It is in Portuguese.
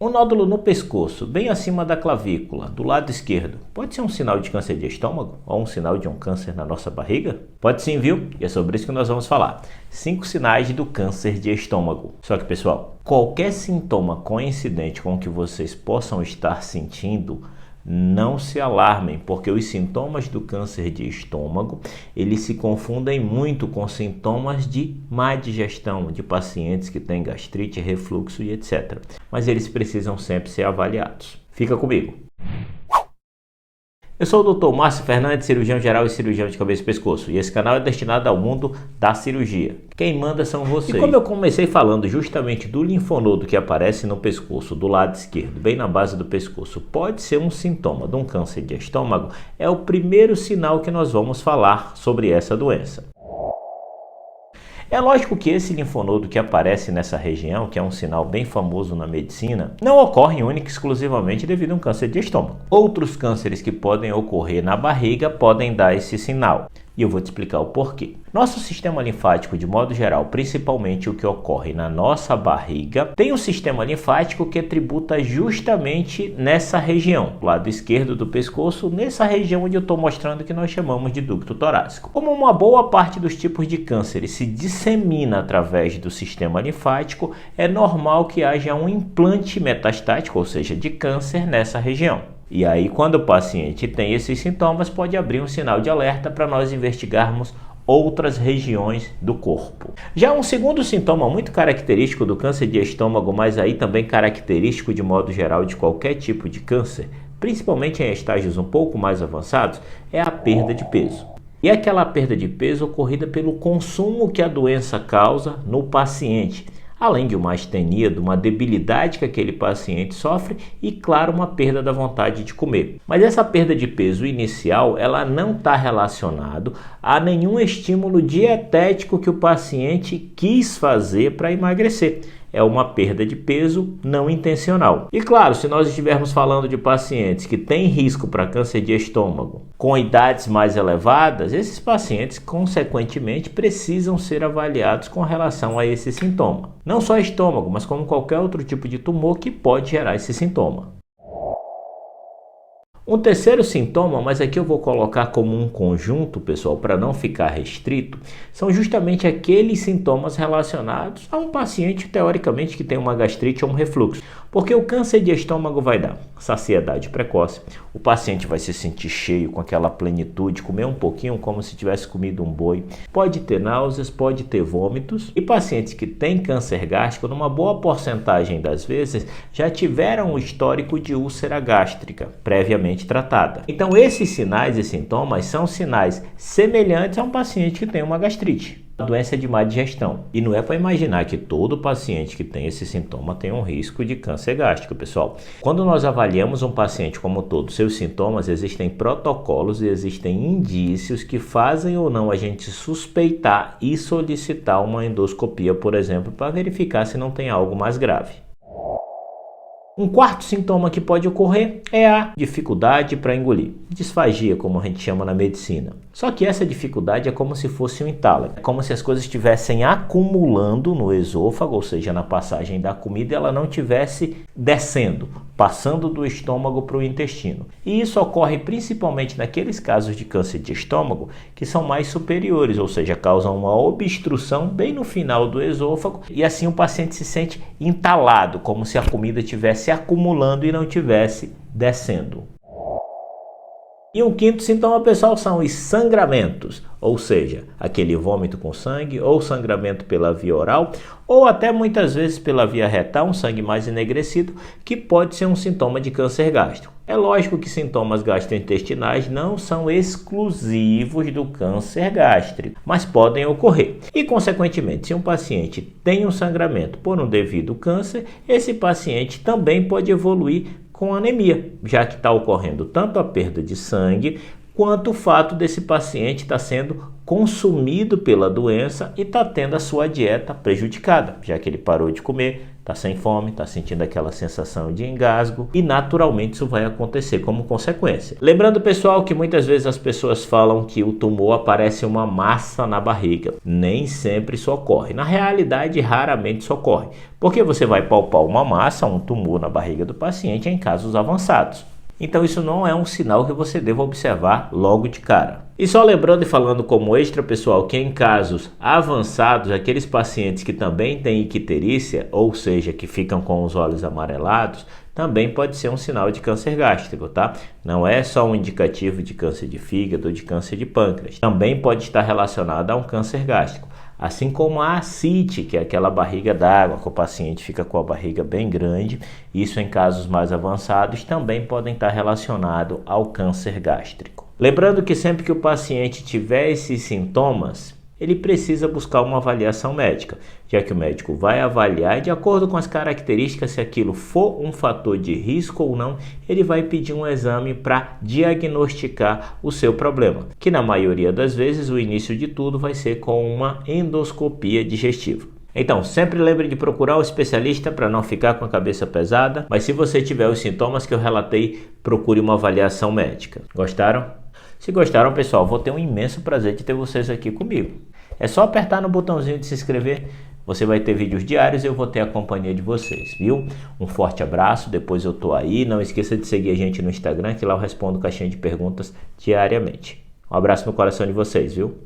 Um nódulo no pescoço, bem acima da clavícula, do lado esquerdo, pode ser um sinal de câncer de estômago ou um sinal de um câncer na nossa barriga? Pode sim, viu? E é sobre isso que nós vamos falar. 5 sinais do câncer de estômago. Só que, pessoal, qualquer sintoma coincidente com o que vocês possam estar sentindo, não se alarmem, porque os sintomas do câncer de estômago, eles se confundem muito com sintomas de má digestão, de pacientes que têm gastrite, refluxo e etc. Mas eles precisam sempre ser avaliados. Fica comigo. Eu sou o Dr. Márcio Fernandes, cirurgião geral e cirurgião de cabeça e pescoço, e esse canal é destinado ao mundo da cirurgia. Quem manda são vocês. E como eu comecei falando justamente do linfonodo que aparece no pescoço, do lado esquerdo, bem na base do pescoço, pode ser um sintoma de um câncer de estômago, é o primeiro sinal que nós vamos falar sobre essa doença. É lógico que esse linfonodo que aparece nessa região, que é um sinal bem famoso na medicina, não ocorre única e exclusivamente devido a um câncer de estômago. Outros cânceres que podem ocorrer na barriga podem dar esse sinal. E eu vou te explicar o porquê. Nosso sistema linfático, de modo geral, principalmente o que ocorre na nossa barriga, tem um sistema linfático que tributa justamente nessa região, lado esquerdo do pescoço, nessa região onde eu estou mostrando que nós chamamos de ducto torácico. Como uma boa parte dos tipos de câncer se dissemina através do sistema linfático, é normal que haja um implante metastático, ou seja, de câncer nessa região. E aí, quando o paciente tem esses sintomas, pode abrir um sinal de alerta para nós investigarmos outras regiões do corpo. Já um segundo sintoma muito característico do câncer de estômago, mas aí também característico de modo geral de qualquer tipo de câncer, principalmente em estágios um pouco mais avançados, é a perda de peso. E aquela perda de peso ocorrida pelo consumo que a doença causa no paciente, além de uma astenia, de uma debilidade que aquele paciente sofre e, claro, uma perda da vontade de comer. Mas essa perda de peso inicial, ela não está relacionada a nenhum estímulo dietético que o paciente quis fazer para emagrecer. É uma perda de peso não intencional. E claro, se nós estivermos falando de pacientes que têm risco para câncer de estômago com idades mais elevadas, esses pacientes, consequentemente, precisam ser avaliados com relação a esse sintoma. Não só estômago, mas como qualquer outro tipo de tumor que pode gerar esse sintoma. Um terceiro sintoma, mas aqui eu vou colocar como um conjunto, pessoal, para não ficar restrito, são justamente aqueles sintomas relacionados a um paciente, teoricamente, que tem uma gastrite ou um refluxo. Porque o câncer de estômago vai dar saciedade precoce, o paciente vai se sentir cheio com aquela plenitude, comer um pouquinho como se tivesse comido um boi, pode ter náuseas, pode ter vômitos, e pacientes que têm câncer gástrico, numa boa porcentagem das vezes, já tiveram um histórico de úlcera gástrica previamente tratada. Então esses sinais e sintomas são sinais semelhantes a um paciente que tem uma gastrite, a doença de má digestão. E não é para imaginar que todo paciente que tem esse sintoma tem um risco de câncer gástrico, pessoal. Quando nós avaliamos um paciente como todo, seus sintomas, existem protocolos e existem indícios que fazem ou não a gente suspeitar e solicitar uma endoscopia, por exemplo, para verificar se não tem algo mais grave. Um quarto sintoma que pode ocorrer é a dificuldade para engolir, disfagia, como a gente chama na medicina. Só que essa dificuldade é como se fosse um entalo, é como se as coisas estivessem acumulando no esôfago, ou seja, na passagem da comida, e ela não estivesse descendo, passando do estômago para o intestino. E isso ocorre principalmente naqueles casos de câncer de estômago que são mais superiores, ou seja, causam uma obstrução bem no final do esôfago e assim o paciente se sente entalado, como se a comida estivesse acumulando e não estivesse descendo. E um quinto sintoma, pessoal, são os sangramentos, ou seja, aquele vômito com sangue, ou sangramento pela via oral, ou até muitas vezes pela via retal, um sangue mais enegrecido, que pode ser um sintoma de câncer gástrico. É lógico que sintomas gastrointestinais não são exclusivos do câncer gástrico, mas podem ocorrer. E, consequentemente, se um paciente tem um sangramento por um devido câncer, esse paciente também pode evoluir com anemia, já que está ocorrendo tanto a perda de sangue, quanto o fato desse paciente estar sendo consumido pela doença e está tendo a sua dieta prejudicada, já que ele parou de comer, está sem fome, está sentindo aquela sensação de engasgo e naturalmente isso vai acontecer como consequência. Lembrando, pessoal, que muitas vezes as pessoas falam que o tumor aparece uma massa na barriga. Nem sempre isso ocorre. Na realidade, raramente isso ocorre, porque você vai palpar uma massa, um tumor na barriga do paciente em casos avançados. Então isso não é um sinal que você deva observar logo de cara. E só lembrando e falando como extra, pessoal, que em casos avançados, aqueles pacientes que também têm icterícia, ou seja, que ficam com os olhos amarelados, também pode ser um sinal de câncer gástrico, tá? Não é só um indicativo de câncer de fígado ou de câncer de pâncreas. Também pode estar relacionado a um câncer gástrico. Assim como a ascite, que é aquela barriga d'água, que o paciente fica com a barriga bem grande, isso em casos mais avançados também podem estar relacionados ao câncer gástrico. Lembrando que sempre que o paciente tiver esses sintomas, ele precisa buscar uma avaliação médica, já que o médico vai avaliar e de acordo com as características, se aquilo for um fator de risco ou não, ele vai pedir um exame para diagnosticar o seu problema, que na maioria das vezes o início de tudo vai ser com uma endoscopia digestiva. Então, sempre lembre de procurar um especialista para não ficar com a cabeça pesada, mas se você tiver os sintomas que eu relatei, procure uma avaliação médica. Gostaram? Se gostaram, pessoal, vou ter um imenso prazer de ter vocês aqui comigo. É só apertar no botãozinho de se inscrever, você vai ter vídeos diários e eu vou ter a companhia de vocês, viu? Um forte abraço, depois eu tô aí. Não esqueça de seguir a gente no Instagram, que lá eu respondo caixinha de perguntas diariamente. Um abraço no coração de vocês, viu?